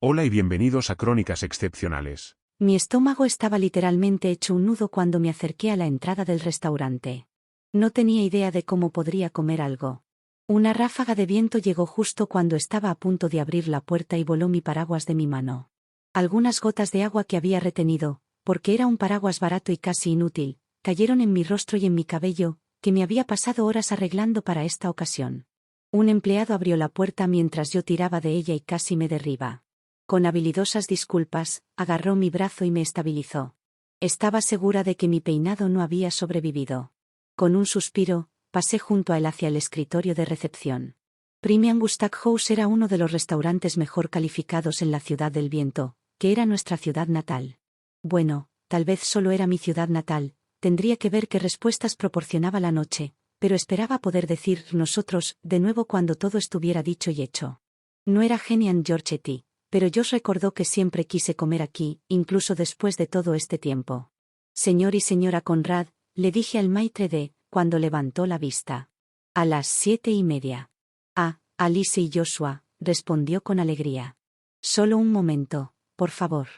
Hola y bienvenidos a Crónicas Excepcionales. Mi estómago estaba literalmente hecho un nudo cuando me acerqué a la entrada del restaurante. No tenía idea de cómo podría comer algo. Una ráfaga de viento llegó justo cuando estaba a punto de abrir la puerta y voló mi paraguas de mi mano. Algunas gotas de agua que había retenido, porque era un paraguas barato y casi inútil, cayeron en mi rostro y en mi cabello, que me había pasado horas arreglando para esta ocasión. Un empleado abrió la puerta mientras yo tiraba de ella y casi me derriba. Con habilidosas disculpas, agarró mi brazo y me estabilizó. Estaba segura de que mi peinado no había sobrevivido. Con un suspiro, pasé junto a él hacia el escritorio de recepción. Premium Gustav House era uno de los restaurantes mejor calificados en la Ciudad del Viento, que era nuestra ciudad natal. Bueno, tal vez solo era mi ciudad natal, tendría que ver qué respuestas proporcionaba la noche, pero esperaba poder decir nosotros de nuevo cuando todo estuviera dicho y hecho. No era Genian Giorgetti, pero Josh recordó que siempre quise comer aquí, incluso después de todo este tiempo. Señor y señora Conrad, le dije al maitre d', cuando levantó la vista. A las 7:30. Ah, Alice y Joshua, respondió con alegría. Solo un momento, por favor.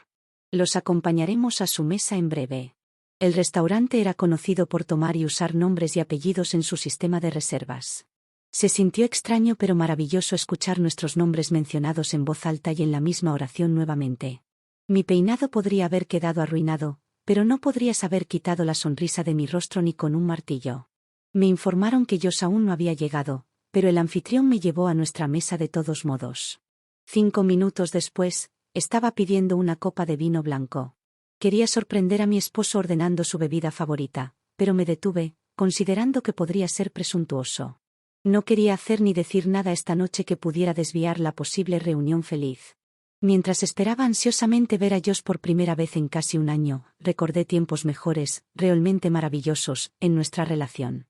Los acompañaremos a su mesa en breve. El restaurante era conocido por tomar y usar nombres y apellidos en su sistema de reservas. Se sintió extraño pero maravilloso escuchar nuestros nombres mencionados en voz alta y en la misma oración nuevamente. Mi peinado podría haber quedado arruinado, pero no podrías haber quitado la sonrisa de mi rostro ni con un martillo. Me informaron que Josh aún no había llegado, pero el anfitrión me llevó a nuestra mesa de todos modos. 5 minutos después, estaba pidiendo una copa de vino blanco. Quería sorprender a mi esposo ordenando su bebida favorita, pero me detuve, considerando que podría ser presuntuoso. No quería hacer ni decir nada esta noche que pudiera desviar la posible reunión feliz. Mientras esperaba ansiosamente ver a Josh por primera vez en casi un año, recordé tiempos mejores, realmente maravillosos, en nuestra relación.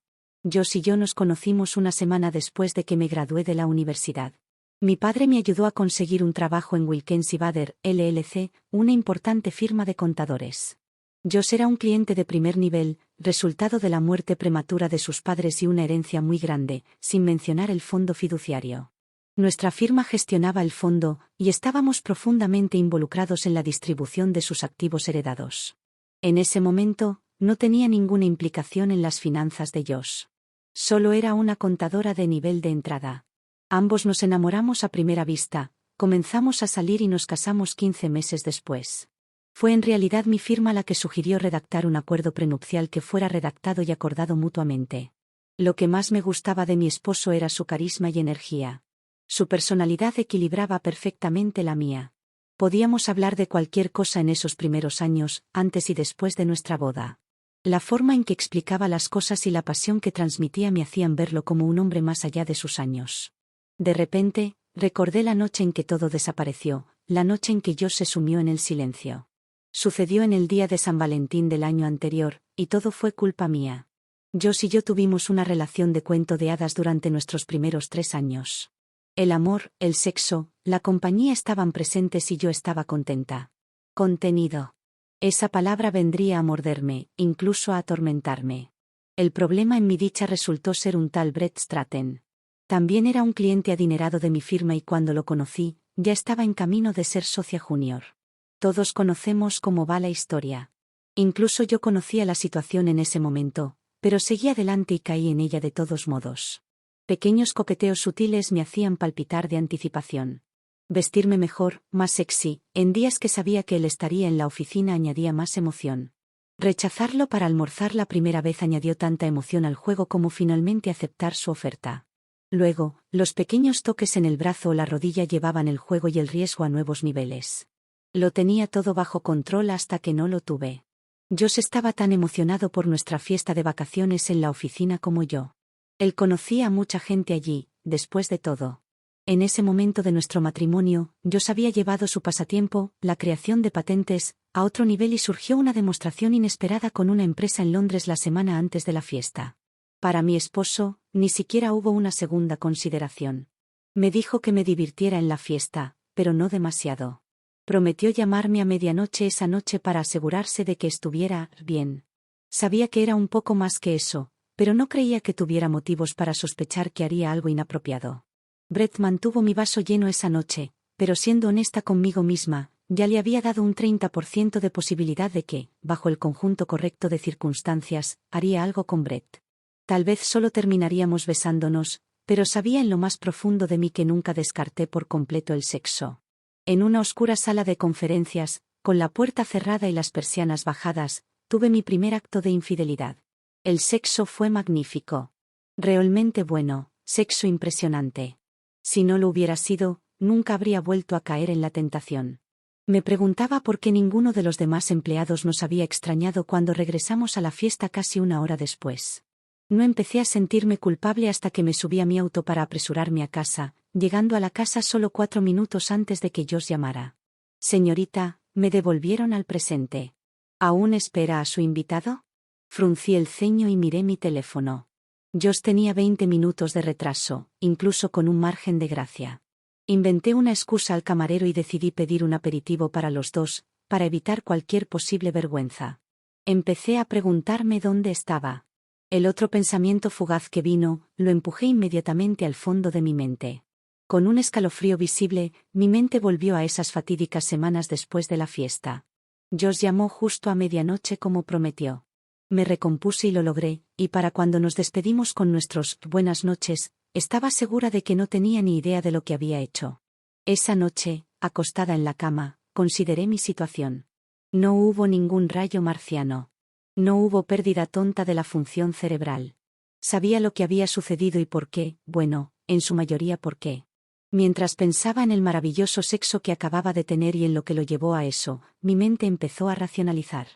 Josh y yo nos conocimos una semana después de que me gradué de la universidad. Mi padre me ayudó a conseguir un trabajo en Wilkens y Bader, LLC, una importante firma de contadores. Josh era un cliente de primer nivel, resultado de la muerte prematura de sus padres y una herencia muy grande, sin mencionar el fondo fiduciario. Nuestra firma gestionaba el fondo, y estábamos profundamente involucrados en la distribución de sus activos heredados. En ese momento, no tenía ninguna implicación en las finanzas de Josh. Solo era una contadora de nivel de entrada. Ambos nos enamoramos a primera vista, comenzamos a salir y nos casamos 15 meses después. Fue en realidad mi firma la que sugirió redactar un acuerdo prenupcial que fuera redactado y acordado mutuamente. Lo que más me gustaba de mi esposo era su carisma y energía. Su personalidad equilibraba perfectamente la mía. Podíamos hablar de cualquier cosa en esos primeros años, antes y después de nuestra boda. La forma en que explicaba las cosas y la pasión que transmitía me hacían verlo como un hombre más allá de sus años. De repente, recordé la noche en que todo desapareció, la noche en que Josh se sumió en el silencio. Sucedió en el día de San Valentín del año anterior, y todo fue culpa mía. Josh y yo tuvimos una relación de cuento de hadas durante nuestros primeros 3 años. El amor, el sexo, la compañía estaban presentes y yo estaba contenta. Contenido. Esa palabra vendría a morderme, incluso a atormentarme. El problema en mi dicha resultó ser un tal Brett Stratton. También era un cliente adinerado de mi firma y cuando lo conocí, ya estaba en camino de ser socia junior. Todos conocemos cómo va la historia. Incluso yo conocía la situación en ese momento, pero seguí adelante y caí en ella de todos modos. Pequeños coqueteos sutiles me hacían palpitar de anticipación. Vestirme mejor, más sexy, en días que sabía que él estaría en la oficina añadía más emoción. Rechazarlo para almorzar la primera vez añadió tanta emoción al juego como finalmente aceptar su oferta. Luego, los pequeños toques en el brazo o la rodilla llevaban el juego y el riesgo a nuevos niveles. Lo tenía todo bajo control hasta que no lo tuve. Josh estaba tan emocionado por nuestra fiesta de vacaciones en la oficina como yo. Él conocía a mucha gente allí, después de todo. En ese momento de nuestro matrimonio, Josh había llevado su pasatiempo, la creación de patentes, a otro nivel y surgió una demostración inesperada con una empresa en Londres la semana antes de la fiesta. Para mi esposo, ni siquiera hubo una segunda consideración. Me dijo que me divirtiera en la fiesta, pero no demasiado. Prometió llamarme a medianoche esa noche para asegurarse de que estuviera bien. Sabía que era un poco más que eso, pero no creía que tuviera motivos para sospechar que haría algo inapropiado. Brett mantuvo mi vaso lleno esa noche, pero siendo honesta conmigo misma, ya le había dado un 30% de posibilidad de que, bajo el conjunto correcto de circunstancias, haría algo con Brett. Tal vez solo terminaríamos besándonos, pero sabía en lo más profundo de mí que nunca descarté por completo el sexo. En una oscura sala de conferencias, con la puerta cerrada y las persianas bajadas, tuve mi primer acto de infidelidad. El sexo fue magnífico. Realmente bueno, sexo impresionante. Si no lo hubiera sido, nunca habría vuelto a caer en la tentación. Me preguntaba por qué ninguno de los demás empleados nos había extrañado cuando regresamos a la fiesta casi una hora después. No empecé a sentirme culpable hasta que me subí a mi auto para apresurarme a casa, llegando a la casa solo 4 minutos antes de que Josh llamara. Señorita, me devolvieron al presente. ¿Aún espera a su invitado? Fruncí el ceño y miré mi teléfono. Josh tenía 20 minutos de retraso, incluso con un margen de gracia. Inventé una excusa al camarero y decidí pedir un aperitivo para los dos, para evitar cualquier posible vergüenza. Empecé a preguntarme dónde estaba. El otro pensamiento fugaz que vino, lo empujé inmediatamente al fondo de mi mente. Con un escalofrío visible, mi mente volvió a esas fatídicas semanas después de la fiesta. Josh llamó justo a medianoche como prometió. Me recompuse y lo logré, y para cuando nos despedimos con nuestros buenas noches, estaba segura de que no tenía ni idea de lo que había hecho. Esa noche, acostada en la cama, consideré mi situación. No hubo ningún rayo marciano. No hubo pérdida tonta de la función cerebral. Sabía lo que había sucedido y por qué, bueno, en su mayoría por qué. Mientras pensaba en el maravilloso sexo que acababa de tener y en lo que lo llevó a eso, mi mente empezó a racionalizar.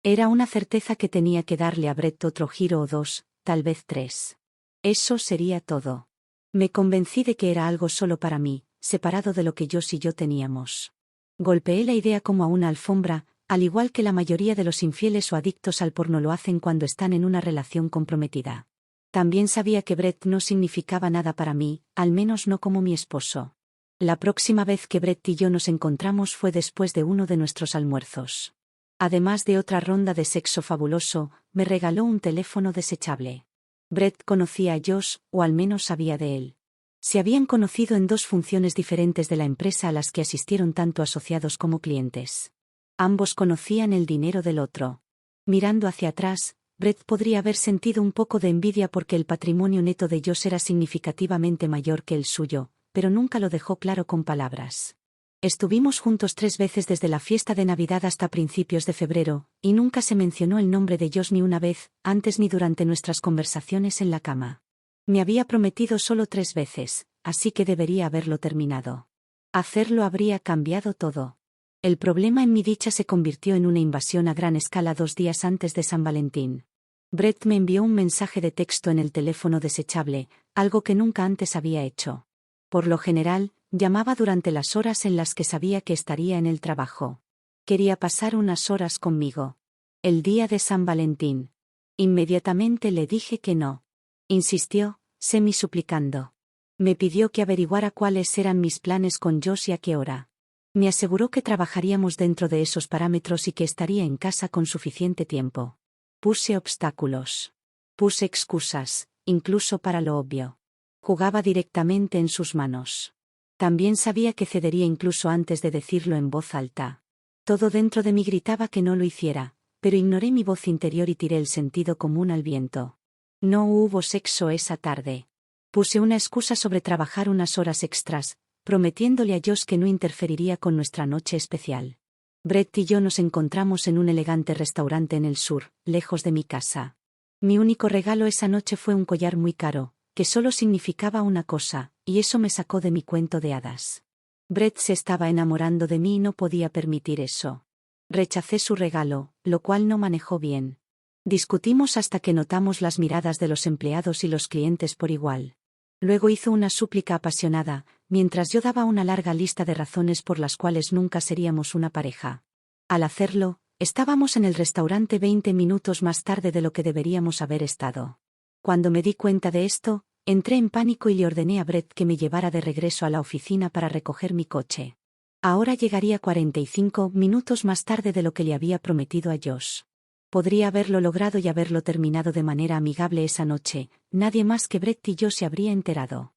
Era una certeza que tenía que darle a Brett otro giro o 2, tal vez 3. Eso sería todo. Me convencí de que era algo solo para mí, separado de lo que Josh y yo teníamos. Golpeé la idea como a una alfombra, al igual que la mayoría de los infieles o adictos al porno lo hacen cuando están en una relación comprometida. También sabía que Brett no significaba nada para mí, al menos no como mi esposo. La próxima vez que Brett y yo nos encontramos fue después de uno de nuestros almuerzos. Además de otra ronda de sexo fabuloso, me regaló un teléfono desechable. Brett conocía a Josh, o al menos sabía de él. Se habían conocido en 2 funciones diferentes de la empresa a las que asistieron tanto asociados como clientes. Ambos conocían el dinero del otro. Mirando hacia atrás, Brett podría haber sentido un poco de envidia porque el patrimonio neto de Josh era significativamente mayor que el suyo, pero nunca lo dejó claro con palabras. Estuvimos juntos 3 veces desde la fiesta de Navidad hasta principios de febrero, y nunca se mencionó el nombre de Josh ni una vez, antes ni durante nuestras conversaciones en la cama. Me había prometido solo 3 veces, así que debería haberlo terminado. Hacerlo habría cambiado todo. El problema en mi dicha se convirtió en una invasión a gran escala 2 días antes de San Valentín. Brett me envió un mensaje de texto en el teléfono desechable, algo que nunca antes había hecho. Por lo general, llamaba durante las horas en las que sabía que estaría en el trabajo. Quería pasar unas horas conmigo. El día de San Valentín. Inmediatamente le dije que no. Insistió, semi-suplicando. Me pidió que averiguara cuáles eran mis planes con Josh y a qué hora. Me aseguró que trabajaríamos dentro de esos parámetros y que estaría en casa con suficiente tiempo. Puse obstáculos. Puse excusas, incluso para lo obvio. Jugaba directamente en sus manos. También sabía que cedería incluso antes de decirlo en voz alta. Todo dentro de mí gritaba que no lo hiciera, pero ignoré mi voz interior y tiré el sentido común al viento. No hubo sexo esa tarde. Puse una excusa sobre trabajar unas horas extras, prometiéndole a Josh que no interferiría con nuestra noche especial. Brett y yo nos encontramos en un elegante restaurante en el sur, lejos de mi casa. Mi único regalo esa noche fue un collar muy caro, que solo significaba una cosa, y eso me sacó de mi cuento de hadas. Brett se estaba enamorando de mí y no podía permitir eso. Rechacé su regalo, lo cual no manejó bien. Discutimos hasta que notamos las miradas de los empleados y los clientes por igual. Luego hizo una súplica apasionada, mientras yo daba una larga lista de razones por las cuales nunca seríamos una pareja. Al hacerlo, estábamos en el restaurante 20 minutos más tarde de lo que deberíamos haber estado. Cuando me di cuenta de esto, entré en pánico y le ordené a Brett que me llevara de regreso a la oficina para recoger mi coche. Ahora llegaría 45 minutos más tarde de lo que le había prometido a Josh. Podría haberlo logrado y haberlo terminado de manera amigable esa noche, nadie más que Brett y yo se habría enterado.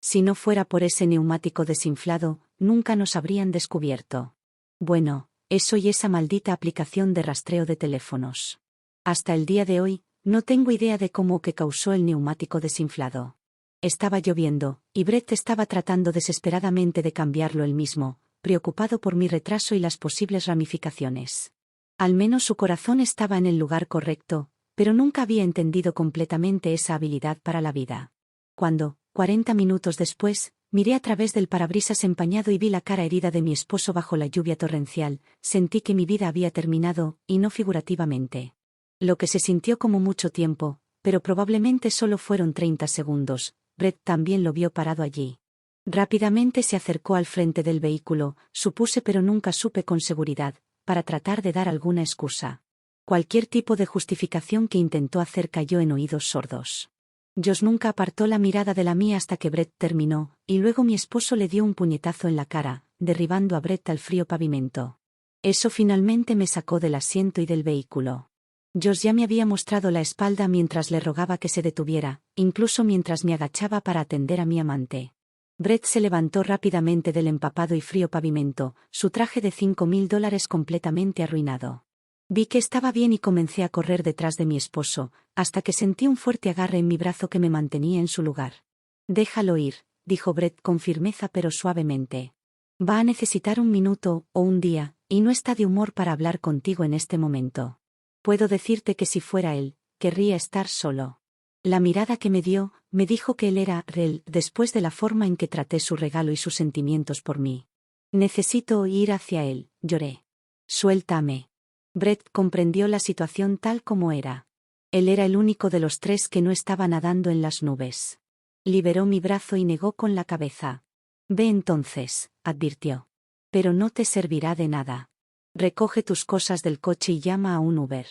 Si no fuera por ese neumático desinflado, nunca nos habrían descubierto. Bueno, eso y esa maldita aplicación de rastreo de teléfonos. Hasta el día de hoy, no tengo idea de cómo que causó el neumático desinflado. Estaba lloviendo, y Brett estaba tratando desesperadamente de cambiarlo él mismo, preocupado por mi retraso y las posibles ramificaciones. Al menos su corazón estaba en el lugar correcto, pero nunca había entendido completamente esa habilidad para la vida. Cuando, 40 minutos después, miré a través del parabrisas empañado y vi la cara herida de mi esposo bajo la lluvia torrencial, sentí que mi vida había terminado, y no figurativamente. Lo que se sintió como mucho tiempo, pero probablemente solo fueron 30 segundos, Brett también lo vio parado allí. Rápidamente se acercó al frente del vehículo, supuse pero nunca supe con seguridad, para tratar de dar alguna excusa. Cualquier tipo de justificación que intentó hacer cayó en oídos sordos. Josh nunca apartó la mirada de la mía hasta que Brett terminó, y luego mi esposo le dio un puñetazo en la cara, derribando a Brett al frío pavimento. Eso finalmente me sacó del asiento y del vehículo. Josh ya me había mostrado la espalda mientras le rogaba que se detuviera, incluso mientras me agachaba para atender a mi amante. Brett se levantó rápidamente del empapado y frío pavimento, su traje de $5.000 completamente arruinado. Vi que estaba bien y comencé a correr detrás de mi esposo, hasta que sentí un fuerte agarre en mi brazo que me mantenía en su lugar. «Déjalo ir», dijo Brett con firmeza pero suavemente. «Va a necesitar un minuto, o un día, y no está de humor para hablar contigo en este momento. Puedo decirte que si fuera él, querría estar solo». La mirada que me dio, me dijo que él era real después de la forma en que traté su regalo y sus sentimientos por mí. «Necesito ir hacia él», lloré. «Suéltame». Brett comprendió la situación tal como era. Él era el único de los tres que no estaba nadando en las nubes. Liberó mi brazo y negó con la cabeza. «Ve entonces», advirtió. «Pero no te servirá de nada. Recoge tus cosas del coche y llama a un Uber.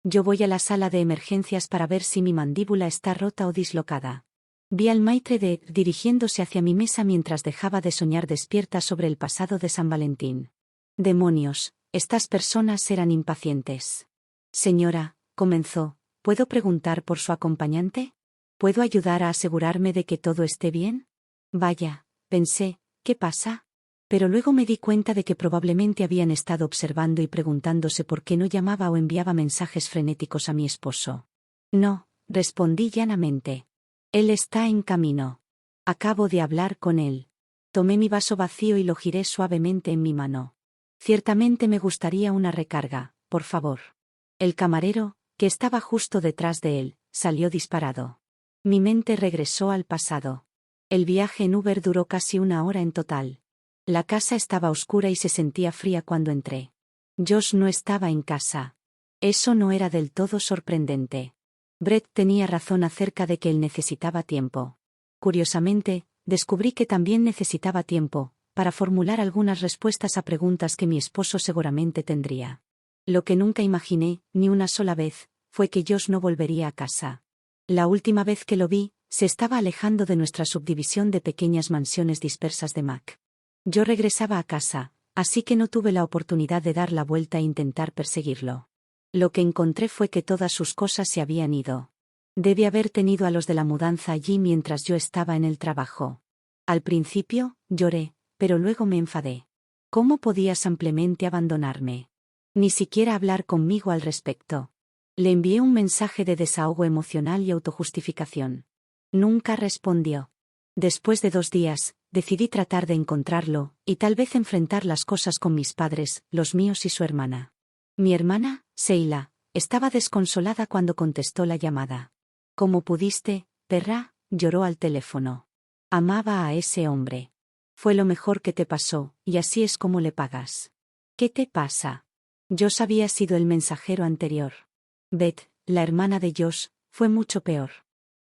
Yo voy a la sala de emergencias para ver si mi mandíbula está rota o dislocada». Vi al maitre de dirigiéndose hacia mi mesa mientras dejaba de soñar despierta sobre el pasado de San Valentín. «Demonios, estas personas eran impacientes». «Señora», comenzó, «¿puedo preguntar por su acompañante? ¿Puedo ayudar a asegurarme de que todo esté bien?» Vaya, pensé, ¿qué pasa? Pero luego me di cuenta de que probablemente habían estado observando y preguntándose por qué no llamaba o enviaba mensajes frenéticos a mi esposo. «No», respondí llanamente. «Él está en camino. Acabo de hablar con él». Tomé mi vaso vacío y lo giré suavemente en mi mano. «Ciertamente me gustaría una recarga, por favor». El camarero, que estaba justo detrás de él, salió disparado. Mi mente regresó al pasado. El viaje en Uber duró casi 1 hora en total. La casa estaba oscura y se sentía fría cuando entré. Josh no estaba en casa. Eso no era del todo sorprendente. Brett tenía razón acerca de que él necesitaba tiempo. Curiosamente, descubrí que también necesitaba tiempo para formular algunas respuestas a preguntas que mi esposo seguramente tendría. Lo que nunca imaginé, ni una sola vez, fue que Josh no volvería a casa. La última vez que lo vi, se estaba alejando de nuestra subdivisión de pequeñas mansiones dispersas de Mac. Yo regresaba a casa, así que no tuve la oportunidad de dar la vuelta e intentar perseguirlo. Lo que encontré fue que todas sus cosas se habían ido. Debe haber tenido a los de la mudanza allí mientras yo estaba en el trabajo. Al principio, lloré, pero luego me enfadé. ¿Cómo podía simplemente abandonarme? Ni siquiera hablar conmigo al respecto. Le envié un mensaje de desahogo emocional y autojustificación. Nunca respondió. Después de 2 días, decidí tratar de encontrarlo, y tal vez enfrentar las cosas con mis padres, los míos y su hermana. Mi hermana, Sheila, estaba desconsolada cuando contestó la llamada. «¿Cómo pudiste, perra?», lloró al teléfono. «Amaba a ese hombre. Fue lo mejor que te pasó, y así es como le pagas». «¿Qué te pasa?». Josh había sido el mensajero anterior. Beth, la hermana de Josh, fue mucho peor.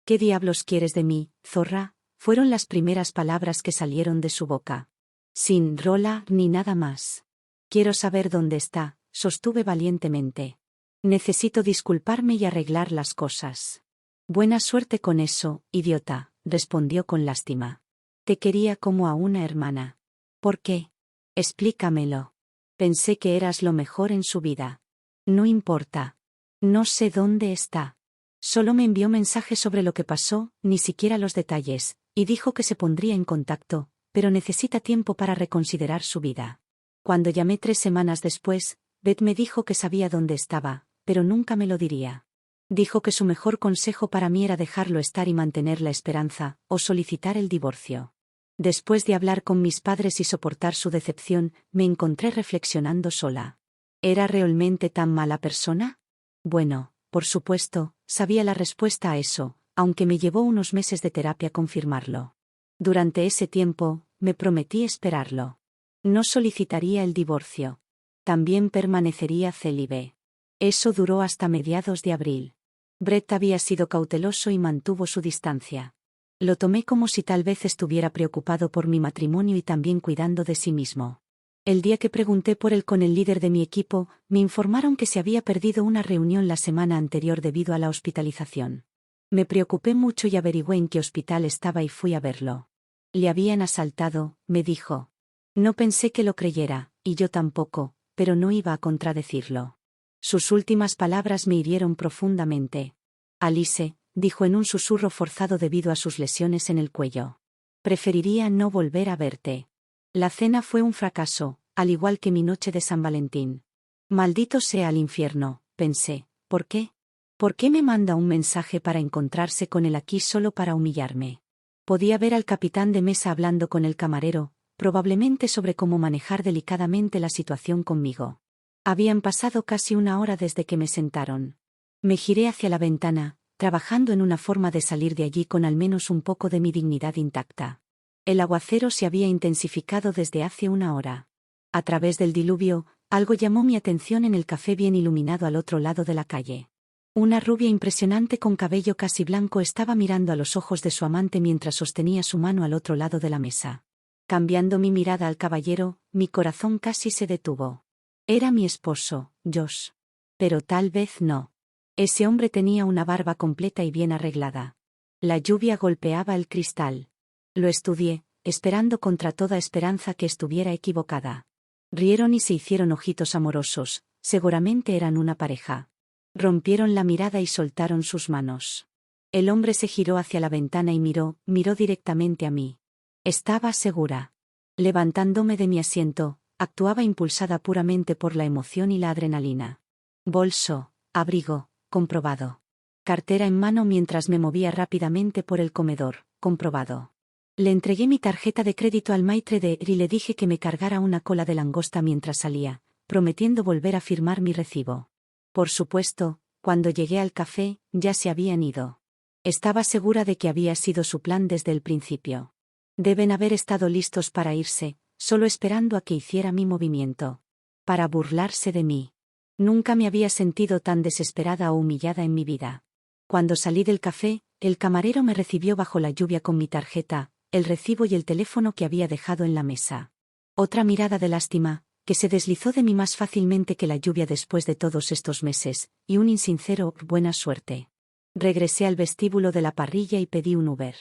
«¿Qué diablos quieres de mí, zorra?», fueron las primeras palabras que salieron de su boca. Sin rola ni nada más. «Quiero saber dónde está», sostuve valientemente. «Necesito disculparme y arreglar las cosas». «Buena suerte con eso, idiota», respondió con lástima. «Te quería como a una hermana». «¿Por qué? Explícamelo». «Pensé que eras lo mejor en su vida». «No importa. No sé dónde está. Solo me envió mensajes sobre lo que pasó, ni siquiera los detalles, y dijo que se pondría en contacto, pero necesita tiempo para reconsiderar su vida. Cuando llamé 3 semanas después, Beth me dijo que sabía dónde estaba, pero nunca me lo diría. Dijo que su mejor consejo para mí era dejarlo estar y mantener la esperanza, o solicitar el divorcio. Después de hablar con mis padres y soportar su decepción, me encontré reflexionando sola. ¿Era realmente tan mala persona? Bueno, por supuesto, sabía la respuesta a eso, aunque me llevó unos meses de terapia confirmarlo. Durante ese tiempo, me prometí esperarlo. No solicitaría el divorcio. También permanecería célibe. Eso duró hasta mediados de abril. Brett había sido cauteloso y mantuvo su distancia. Lo tomé como si tal vez estuviera preocupado por mi matrimonio y también cuidando de sí mismo. El día que pregunté por él con el líder de mi equipo, me informaron que se había perdido una reunión la semana anterior debido a la hospitalización. Me preocupé mucho y averigüé en qué hospital estaba y fui a verlo. Le habían asaltado, me dijo. No pensé que lo creyera, y yo tampoco, pero no iba a contradecirlo. Sus últimas palabras me hirieron profundamente. Alice, dijo en un susurro forzado debido a sus lesiones en el cuello. Preferiría no volver a verte. La cena fue un fracaso, al igual que mi noche de San Valentín. Maldito sea el infierno, pensé. ¿Por qué? ¿Por qué me manda un mensaje para encontrarse con él aquí solo para humillarme? Podía ver al capitán de mesa hablando con el camarero, probablemente sobre cómo manejar delicadamente la situación conmigo. Habían pasado casi 1 hora desde que me sentaron. Me giré hacia la ventana, trabajando en una forma de salir de allí con al menos un poco de mi dignidad intacta. El aguacero se había intensificado desde hace 1 hora. A través del diluvio, algo llamó mi atención en el café bien iluminado al otro lado de la calle. Una rubia impresionante con cabello casi blanco estaba mirando a los ojos de su amante mientras sostenía su mano al otro lado de la mesa. Cambiando mi mirada al caballero, mi corazón casi se detuvo. Era mi esposo, Josh. Pero tal vez no. Ese hombre tenía una barba completa y bien arreglada. La lluvia golpeaba el cristal. Lo estudié, esperando contra toda esperanza que estuviera equivocada. Rieron y se hicieron ojitos amorosos, seguramente eran una pareja. Rompieron la mirada y soltaron sus manos. El hombre se giró hacia la ventana y miró directamente a mí. Estaba segura. Levantándome de mi asiento, actuaba impulsada puramente por la emoción y la adrenalina. Bolso, abrigo, comprobado. Cartera en mano mientras me movía rápidamente por el comedor, comprobado. Le entregué mi tarjeta de crédito al maitre de y le dije que me cargara una cola de langosta mientras salía, prometiendo volver a firmar mi recibo. Por supuesto, cuando llegué al café, ya se habían ido. Estaba segura de que había sido su plan desde el principio. Deben haber estado listos para irse, solo esperando a que hiciera mi movimiento. Para burlarse de mí. Nunca me había sentido tan desesperada o humillada en mi vida. Cuando salí del café, el camarero me recibió bajo la lluvia con mi tarjeta, el recibo y el teléfono que había dejado en la mesa. Otra mirada de lástima, que se deslizó de mí más fácilmente que la lluvia después de todos estos meses, y un insincero «buena suerte». Regresé al vestíbulo de la parrilla y pedí un Uber.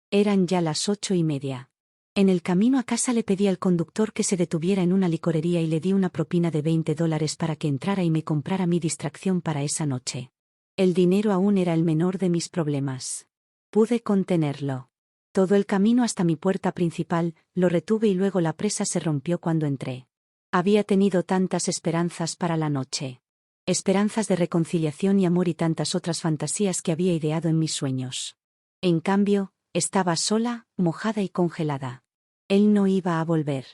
Eran ya las 8:30. En el camino a casa le pedí al conductor que se detuviera en una licorería y le di una propina de $20 para que entrara y me comprara mi distracción para esa noche. El dinero aún era el menor de mis problemas. Pude contenerlo. Todo el camino hasta mi puerta principal, lo retuve y luego la presa se rompió cuando entré. Había tenido tantas esperanzas para la noche. Esperanzas de reconciliación y amor y tantas otras fantasías que había ideado en mis sueños. En cambio, estaba sola, mojada y congelada. Él no iba a volver.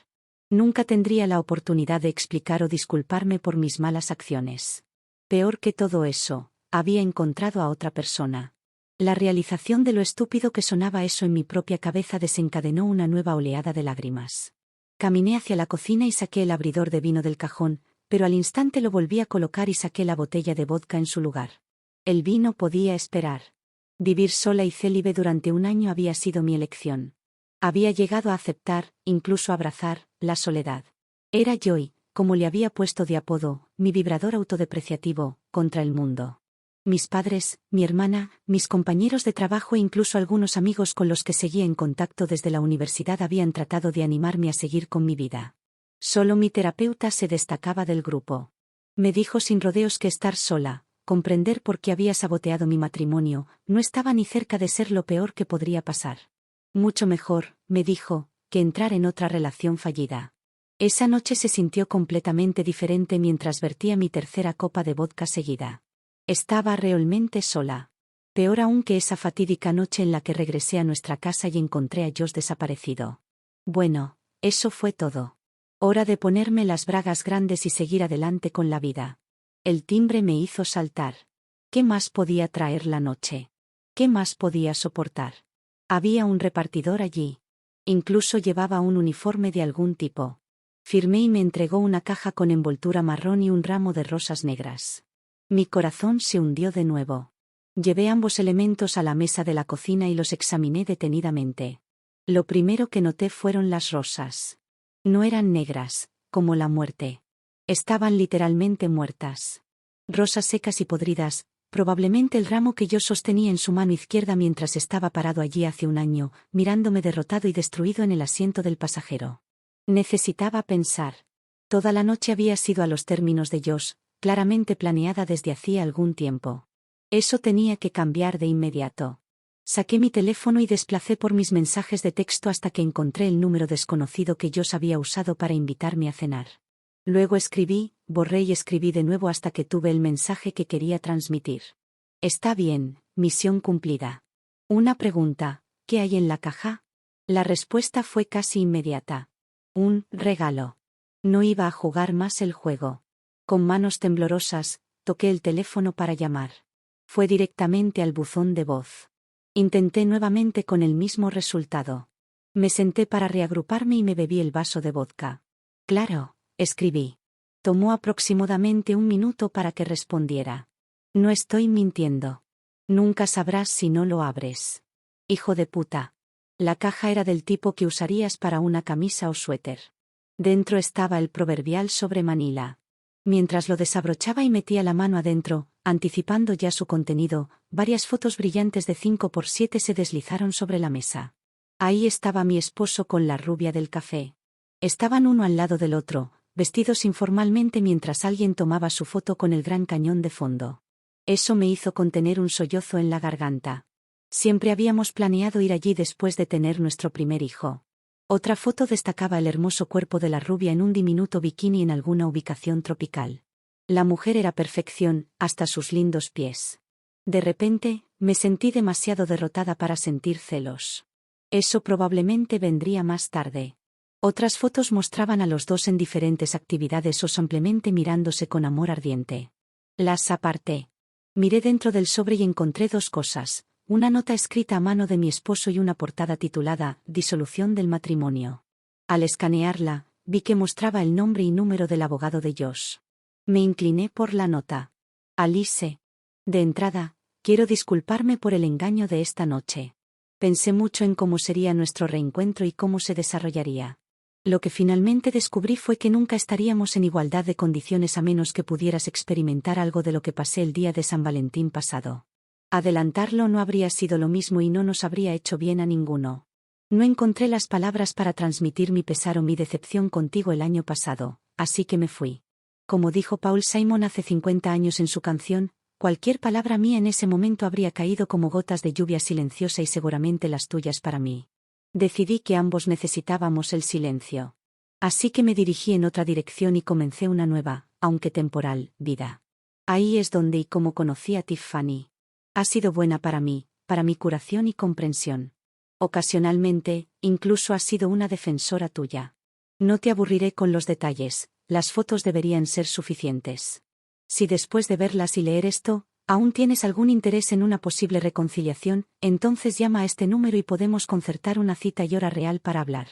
Nunca tendría la oportunidad de explicar o disculparme por mis malas acciones. Peor que todo eso, había encontrado a otra persona. La realización de lo estúpido que sonaba eso en mi propia cabeza desencadenó una nueva oleada de lágrimas. Caminé hacia la cocina y saqué el abridor de vino del cajón, pero al instante lo volví a colocar y saqué la botella de vodka en su lugar. El vino podía esperar. Vivir sola y célibe durante 1 año había sido mi elección. Había llegado a aceptar, incluso abrazar, la soledad. Era Joy, como le había puesto de apodo, mi vibrador autodepreciativo, contra el mundo. Mis padres, mi hermana, mis compañeros de trabajo e incluso algunos amigos con los que seguía en contacto desde la universidad habían tratado de animarme a seguir con mi vida. Solo mi terapeuta se destacaba del grupo. Me dijo sin rodeos que estar sola, comprender por qué había saboteado mi matrimonio, no estaba ni cerca de ser lo peor que podría pasar. Mucho mejor, me dijo, que entrar en otra relación fallida. Esa noche se sintió completamente diferente mientras vertía mi tercera copa de vodka seguida. Estaba realmente sola. Peor aún que esa fatídica noche en la que regresé a nuestra casa y encontré a Josh desaparecido. Bueno, eso fue todo. Hora de ponerme las bragas grandes y seguir adelante con la vida. El timbre me hizo saltar. ¿Qué más podía traer la noche? ¿Qué más podía soportar? Había un repartidor allí. Incluso llevaba un uniforme de algún tipo. Firmé y me entregó una caja con envoltura marrón y un ramo de rosas negras. Mi corazón se hundió de nuevo. Llevé ambos elementos a la mesa de la cocina y los examiné detenidamente. Lo primero que noté fueron las rosas. No eran negras, como la muerte. Estaban literalmente muertas. Rosas secas y podridas, probablemente el ramo que yo sostenía en su mano izquierda mientras estaba parado allí hace un año, mirándome derrotado y destruido en el asiento del pasajero. Necesitaba pensar. Toda la noche había sido a los términos de Josh, claramente planeada desde hacía algún tiempo. Eso tenía que cambiar de inmediato. Saqué mi teléfono y desplacé por mis mensajes de texto hasta que encontré el número desconocido que Josh había usado para invitarme a cenar. Luego escribí, borré y escribí de nuevo hasta que tuve el mensaje que quería transmitir. Está bien, misión cumplida. Una pregunta, ¿qué hay en la caja? La respuesta fue casi inmediata. Un regalo. No iba a jugar más el juego. Con manos temblorosas, toqué el teléfono para llamar. Fue directamente al buzón de voz. Intenté nuevamente con el mismo resultado. Me senté para reagruparme y me bebí el vaso de vodka. Claro, escribí. Tomó aproximadamente un minuto para que respondiera. No estoy mintiendo. Nunca sabrás si no lo abres. Hijo de puta. La caja era del tipo que usarías para una camisa o suéter. Dentro estaba el proverbial sobre Manila. Mientras lo desabrochaba y metía la mano adentro, anticipando ya su contenido, varias fotos brillantes de 5x7 se deslizaron sobre la mesa. Ahí estaba mi esposo con la rubia del café. Estaban uno al lado del otro, vestidos informalmente mientras alguien tomaba su foto con el Gran Cañón de fondo. Eso me hizo contener un sollozo en la garganta. Siempre habíamos planeado ir allí después de tener nuestro primer hijo. Otra foto destacaba el hermoso cuerpo de la rubia en un diminuto bikini en alguna ubicación tropical. La mujer era perfección, hasta sus lindos pies. De repente, me sentí demasiado derrotada para sentir celos. Eso probablemente vendría más tarde. Otras fotos mostraban a los dos en diferentes actividades o simplemente mirándose con amor ardiente. Las aparté. Miré dentro del sobre y encontré dos cosas. Una nota escrita a mano de mi esposo y una portada titulada «Disolución del matrimonio». Al escanearla, vi que mostraba el nombre y número del abogado de Josh. Me incliné por la nota. Alice. De entrada, quiero disculparme por el engaño de esta noche. Pensé mucho en cómo sería nuestro reencuentro y cómo se desarrollaría. Lo que finalmente descubrí fue que nunca estaríamos en igualdad de condiciones a menos que pudieras experimentar algo de lo que pasé el día de San Valentín pasado. Adelantarlo no habría sido lo mismo y no nos habría hecho bien a ninguno. No encontré las palabras para transmitir mi pesar o mi decepción contigo el año pasado, así que me fui. Como dijo Paul Simon hace 50 años en su canción, cualquier palabra mía en ese momento habría caído como gotas de lluvia silenciosa y seguramente las tuyas para mí. Decidí que ambos necesitábamos el silencio. Así que me dirigí en otra dirección y comencé una nueva, aunque temporal, vida. Ahí es donde y cómo conocí a Tiffany. Ha sido buena para mí, para mi curación y comprensión. Ocasionalmente, incluso has sido una defensora tuya. No te aburriré con los detalles, las fotos deberían ser suficientes. Si después de verlas y leer esto, aún tienes algún interés en una posible reconciliación, entonces llama a este número y podemos concertar una cita y hora real para hablar.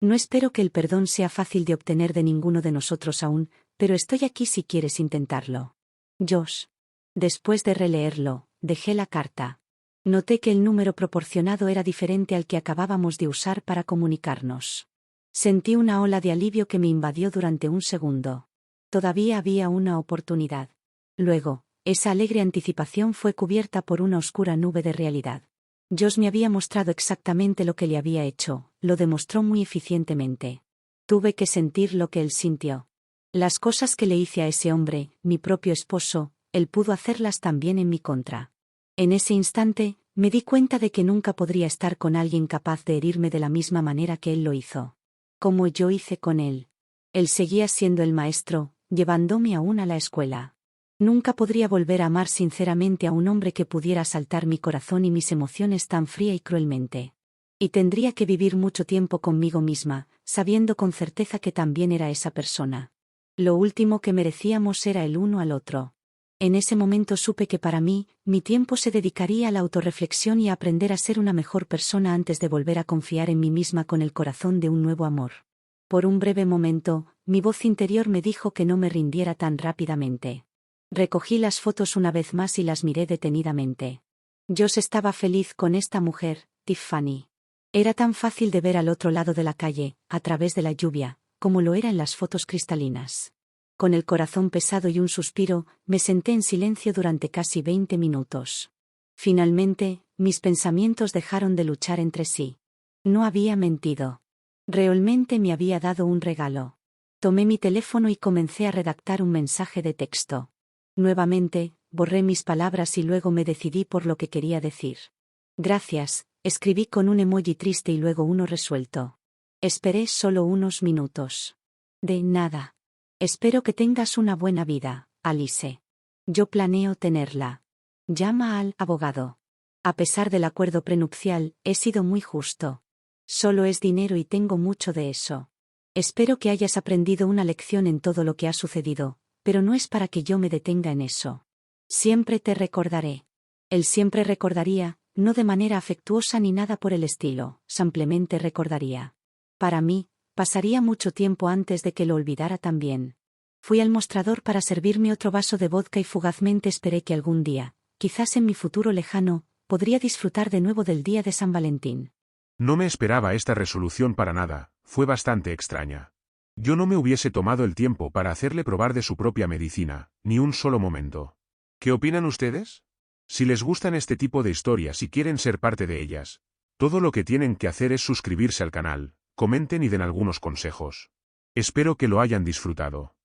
No espero que el perdón sea fácil de obtener de ninguno de nosotros aún, pero estoy aquí si quieres intentarlo. Josh. Después de releerlo, dejé la carta. Noté que el número proporcionado era diferente al que acabábamos de usar para comunicarnos. Sentí una ola de alivio que me invadió durante un segundo. Todavía había una oportunidad. Luego, esa alegre anticipación fue cubierta por una oscura nube de realidad. Josh me había mostrado exactamente lo que le había hecho, lo demostró muy eficientemente. Tuve que sentir lo que él sintió. Las cosas que le hice a ese hombre, mi propio esposo, él pudo hacerlas también en mi contra. En ese instante, me di cuenta de que nunca podría estar con alguien capaz de herirme de la misma manera que él lo hizo. Como yo hice con él. Él seguía siendo el maestro, llevándome aún a la escuela. Nunca podría volver a amar sinceramente a un hombre que pudiera asaltar mi corazón y mis emociones tan fría y cruelmente. Y tendría que vivir mucho tiempo conmigo misma, sabiendo con certeza que también era esa persona. Lo último que merecíamos era el uno al otro. En ese momento supe que para mí, mi tiempo se dedicaría a la autorreflexión y a aprender a ser una mejor persona antes de volver a confiar en mí misma con el corazón de un nuevo amor. Por un breve momento, mi voz interior me dijo que no me rindiera tan rápidamente. Recogí las fotos una vez más y las miré detenidamente. Josh estaba feliz con esta mujer, Tiffany. Era tan fácil de ver al otro lado de la calle, a través de la lluvia, como lo era en las fotos cristalinas. Con el corazón pesado y un suspiro, me senté en silencio durante casi 20 minutos. Finalmente, mis pensamientos dejaron de luchar entre sí. No había mentido. Realmente me había dado un regalo. Tomé mi teléfono y comencé a redactar un mensaje de texto. Nuevamente, borré mis palabras y luego me decidí por lo que quería decir. Gracias, escribí con un emoji triste y luego uno resuelto. Esperé solo unos minutos. De nada. Espero que tengas una buena vida, Alice. Yo planeo tenerla. Llama al abogado. A pesar del acuerdo prenupcial, he sido muy justo. Solo es dinero y tengo mucho de eso. Espero que hayas aprendido una lección en todo lo que ha sucedido, pero no es para que yo me detenga en eso. Siempre te recordaré. Él siempre recordaría, no de manera afectuosa ni nada por el estilo, simplemente recordaría. Para mí, pasaría mucho tiempo antes de que lo olvidara también. Fui al mostrador para servirme otro vaso de vodka y fugazmente esperé que algún día, quizás en mi futuro lejano, podría disfrutar de nuevo del día de San Valentín. No me esperaba esta resolución para nada, fue bastante extraña. Yo no me hubiese tomado el tiempo para hacerle probar de su propia medicina, ni un solo momento. ¿Qué opinan ustedes? Si les gustan este tipo de historias y quieren ser parte de ellas, todo lo que tienen que hacer es suscribirse al canal, comenten y den algunos consejos. Espero que lo hayan disfrutado.